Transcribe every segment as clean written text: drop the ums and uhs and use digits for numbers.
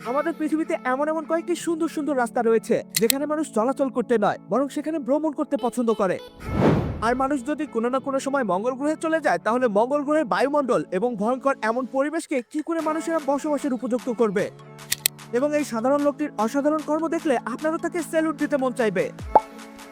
আমাদের পৃথিবীতে এমন এমন কয়েকটি সুন্দর সুন্দর রাস্তা রয়েছে যেখানে মানুষ চলাচল করতে নয় বরং সেখানে ভ্রমণ করতে পছন্দ করে। আর মানুষ যদি কোনো না কোনো সময় মঙ্গল গ্রহে চলে যায় তাহলে মঙ্গল গ্রহের বায়ুমণ্ডল এবং ভয়ঙ্কর এমন পরিবেশকে কি করে মানুষেরা বসবাসের উপযুক্ত করবে, এবং এই সাধারণ লোকটির অসাধারণ কর্ম দেখলে আপনারও তাকে স্যালুট দিতে মন চাইবে।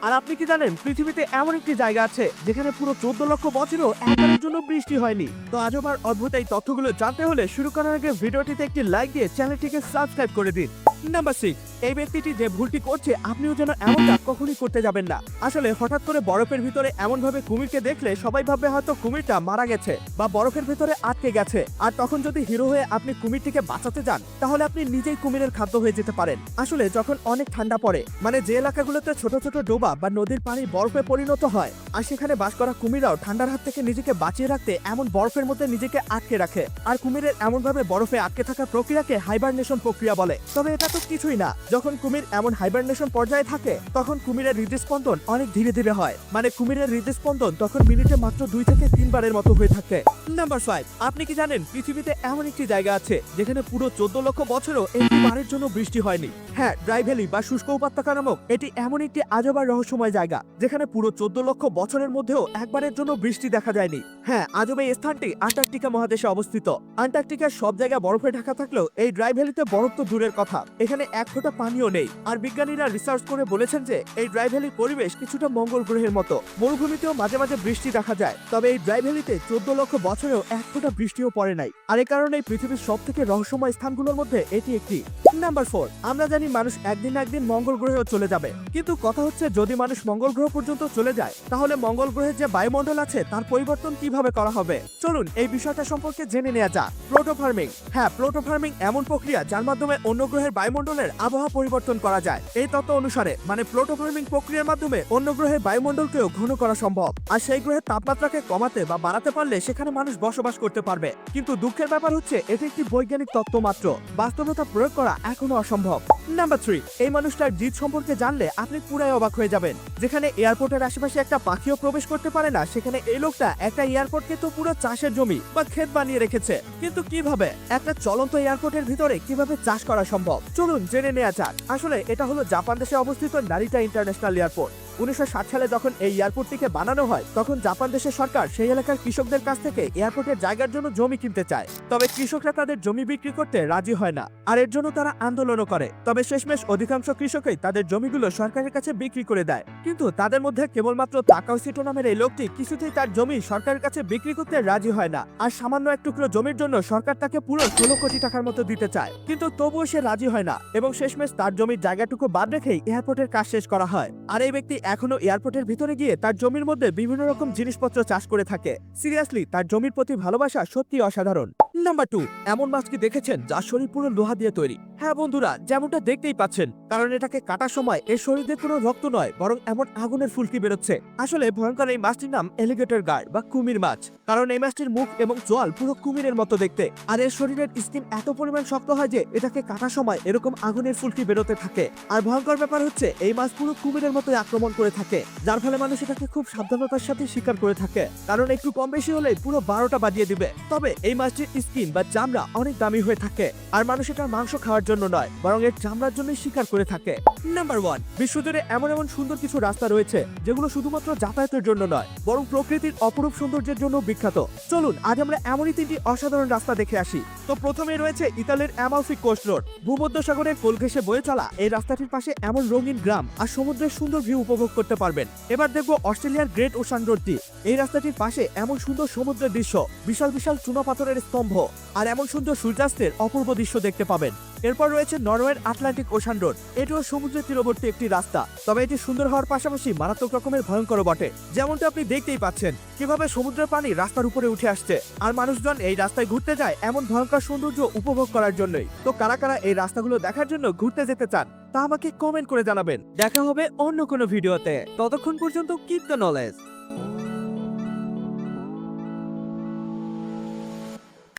আর আপনি কি জানেন পৃথিবীতে এমন একটি জায়গা আছে যেখানে পুরো 14 লক্ষ বছরও একবারের জন্য বৃষ্টি হয়নি? তো আজব আর অদ্ভুত এই তথ্যগুলো জানতে হলে শুরু করার আগে ভিডিওটিতে একটি লাইক দিয়ে চ্যানেলটিকে সাবস্ক্রাইব করে দিন। নাম্বার 6, এই ব্যক্তিটি যে ভুলটি করছে আপনিও যেন এমনটা কখনোই করতে যাবেন না। আসলে হঠাৎ করে বরফের ভিতরে এমন ভাবে কুমিরকে দেখলে সবাই ভাববে হয়তো কুমিরটা মারা গেছে বা বরফের ভিতরে আটকে গেছে, আর তখন যদি হিরো হয়ে আপনি কুমিরটিকে বাঁচাতে যান তাহলে আপনি নিজেই কুমিরের খাদ্য হয়ে যেতে পারেন। আসলে যখন অনেক ঠান্ডা পড়ে, মানে যে এলাকাগুলোতে ছোট ছোট ডোবা বা নদীর পানি বরফে পরিণত হয়, আর সেখানে বাস করা কুমিররাও ঠান্ডার হাত থেকে নিজেকে বাঁচিয়ে রাখতে এমন বরফের মধ্যে নিজেকে আটকে রাখে। আর কুমিরের এমন ভাবে বরফে আটকে থাকার প্রক্রিয়াকে হাইবারনেশন প্রক্রিয়া বলে। তবে এটা তো কিছুই না, যখন কুমির এমন হাইবারনেশন পর্যায়ে থাকে তখন কুমিরের হৃদস্পন্দন অনেক ধীরে ধীরে হয়, মানে কুমিরের হৃদস্পন্দন তখন মিনিটে মাত্র 2 থেকে 3 বারের মতো হয়ে থাকে। নাম্বার 5, আপনি কি জানেন পৃথিবীতে এমন একটি জায়গা আছে যেখানে পুরো 14 লক্ষ বছরও একটি বারের জন্য বৃষ্টি হয়নি? হ্যাঁ, ড্রাই ভ্যালি বা শুষ্ক উপত্যকা নামক এটি এমন একটি আজব আর রহস্যময় জায়গা যেখানে পুরো 14 লক্ষ বছরের মধ্যেও একবারের জন্য বৃষ্টি দেখা যায়নি। হ্যাঁ, আজব এই স্থানটি আন্টার্কটিকা মহাদেশে অবস্থিত। আন্টার্কটিকার সব জায়গা বরফে ঢাকা থাকলেও এই ড্রাই ভ্যালিতে বরফ তো দূরের কথা, এখানে এক ফোঁটা পানিও নেই। আর বিজ্ঞানীরা রিসার্চ করে বলেছেন যে এই ড্রাই ভ্যালির পরিবেশ কিছুটা মঙ্গল গ্রহের মতো। মরুভূমিতেও মাঝে মাঝে বৃষ্টি দেখা যায়, তবে এই ড্রাই ভ্যালিতে 14 লক্ষ বছরেও এক ফোঁটা বৃষ্টিও পড়ে নাই। আর এই কারণে পৃথিবীর সব থেকে রহস্যময় স্থানগুলোর মধ্যে এটি একটি। নাম্বার 4, আমরা জানি মানুষ একদিন না একদিন মঙ্গল গ্রহেও চলে যাবে, কিন্তু কথা হচ্ছে যদি মানুষ মঙ্গল গ্রহ পর্যন্ত চলে যায় তাহলে মঙ্গল গ্রহের যে বায়ুমণ্ডল আছে তার পরিবর্তন কিভাবে করা হবে? চলুন এই বিষয়টা সম্পর্কে জেনে নেওয়া যাক। Pluto farming. হ্যাঁ, প্লোটো ফার্মিং এমন প্রক্রিয়া যার মাধ্যমে অন্য গ্রহের বায়ুমণ্ডলের আবহাওয়া পরিবর্তন করা যায়। এই তত্ত্ব অনুসারে, মানে প্লোটো ফার্মিং প্রক্রিয়ার মাধ্যমে অন্য গ্রহের বায়ুমণ্ডলকেও ঘন করা সম্ভব। আর সেই গ্রহের তাপমাত্রাকে কমাতে বা বাড়াতে পারলে সেখানে মানুষ বসবাস করতে পারবে। কিন্তু দুঃখের ব্যাপার হচ্ছে এটি একটি বৈজ্ঞানিক তত্ত্ব মাত্র, বাস্তবতা প্রয়োগ করা এখনো অসম্ভব। নাম্বার 3, এই মানুষটার জিদ সম্পর্কে জানলে আপনি পুরাই অবাক হয়ে যাবেন। যেখানে এয়ারপোর্টের আশেপাশে একটা পাখিও প্রবেশ করতে পারে না, সেখানে এই লোকটা একটা এয়ারপোর্টকে তো পুরো চাষের জমি বা ক্ষেত বানিয়ে রেখেছে। কিন্তু কিভাবে একটা চলন্ত এয়ারপোর্টের ভিতরে কিভাবে চাষ করা সম্ভব? চলুন জেনে নেওয়া যাক। আসলে এটা হলো জাপান দেশে অবস্থিত নারিটা ইন্টারন্যাশনাল এয়ারপোর্ট। 1960 সালে যখন এই এয়ারপোর্টটিকে বানানো হয় তখন জাপান দেশের সরকার সেই এলাকার কৃষকদের কাছ থেকে এয়ারপোর্টের জায়গার জন্য জমি কিনতে চায়, তবে কৃষকরা তাদের জমি বিক্রি করতে রাজি হয় না, আর এর জন্য তারা আন্দোলনও করে। তবে শেষমেশ অধিকাংশ কৃষকই তাদের জমিগুলো সরকারের কাছে বিক্রি করে দেয়। কিন্তু তাদের মধ্যে কেবলমাত্র তাকাওসিটো নামের এই লোকটি কিছুতেই তার জমি সরকারের কাছে বিক্রি করতে রাজি হয় না, আর সামান্য এক টুকরো জমির জন্য সরকার তাকে পুরো 16 কোটি টাকার মতো দিতে চায়। কিন্তু তবুও সে রাজি হয় না এবং শেষমেশ তার জমির জায়গাটুকু বাদ রেখেই এয়ারপোর্টের কাজ শেষ করা হয়। আর এই ব্যক্তি এখনো এয়ারপোর্টের ভিতরে গিয়ে তার জমির মধ্যে বিভিন্ন রকম জিনিসপত্র চাষ করে থাকে। সিরিয়াসলি তার জমির প্রতি ভালোবাসা সত্যি অসাধারণ। নাম্বার 2, এমন মাছ কি দেখেছেন যার শরীর পুরো লোহা দিয়ে তৈরি? হ্যাঁ বন্ধুরা, যেমনটা দেখতেই পাচ্ছেন, কারণ এটাকে কাটার সময় এর শরীরে কোনো রক্ত নয় বরং এমন আগুনের ফুলকি বেরোচ্ছে। আসলে ভয়ঙ্কর এই মাছটির নাম এলিগেটর গার্ড বা কুমির মাছ, কারণ এই মাছটির মুখ এবং চোয়াল পুরো কুমিরের মতো দেখতে। আর এর শরীরের স্কিন এত পরিমাণ শক্ত হয় যে এটাকে কাটার সময় এরকম আগুনের ফুলকি বেরোতে থাকে। আর ভয়ঙ্কর ব্যাপার হচ্ছে এই মাছ পুরো কুমিরের মতো আক্রমণ করে থাকে, যার ফলে মানুষ এটাকে খুব সাবধানতার সাথে শিকার করে থাকে, কারণ একটু কম বেশি হলেই পুরো 12টা বাজিয়ে দিবে। তবে এই মাছটির স্কিন বা চামড়া অনেক দামি হয়ে থাকে, আর মানুষ এটার মাংস খাওয়ার জন্য নয় বরং এর চামড়ার জন্যই শিকার করে থাকে। নাম্বার 1, বিশ্বজুড়ে এমন এমন সুন্দর কিছু রাস্তা রয়েছে যেগুলো শুধুমাত্র যাতায়াতের জন্য নয় বরং প্রকৃতির অপরূপ সৌন্দর্যের জন্য বিখ্যাত। চলুন আজ আমরা এমনই 3টি অসাধারণ রাস্তা দেখে আসি। তো প্রথমে রয়েছে ইতালির অ্যামালফি কোস্ট রোড। ভূমধ্যসাগরের কোল ঘেঁষে বয়ে চলা এই রাস্তাটির পাশে এমন রঙিন গ্রাম আর সমুদ্রের সুন্দর ভিউ উপভোগ করতে পারবেন। এবার দেখবো অস্ট্রেলিয়ার গ্রেট ওশান রোডটি। এই রাস্তাটির পাশে এমন সুন্দর সমুদ্রের দৃশ্য, বিশাল বিশাল চুনা পাথরের স্তম্ভ আর এমন সুন্দর সূর্যাস্তের অপূর্ব দৃশ্য দেখতে পাবেন। এরপর রয়েছে নরওয়ের আটলান্টিক ওশান রোড। এটিও সমুদ্রের তীরবর্তী একটি রাস্তা, তবে এটি সুন্দর হওয়ার পাশাপাশি মারাত্মক রকমের ভয়ঙ্কর বটে। যেমনটা আপনি দেখতেই পাচ্ছেন কিভাবে সমুদ্রের পানি রাস্তার উপরে উঠে আসছে, আর মানুষজন এই রাস্তায় ঘুরতে যায় এমন ভয়ঙ্কর সৌন্দর্য উপভোগ করার জন্যই। তো কারা কারা এই রাস্তাগুলো দেখার জন্য ঘুরতে যেতে চান তা আমাকে কমেন্ট করে জানাবেন। দেখা হবে অন্য কোনো ভিডিওতে, ততক্ষণ পর্যন্ত কিপ দ্য নলেজ।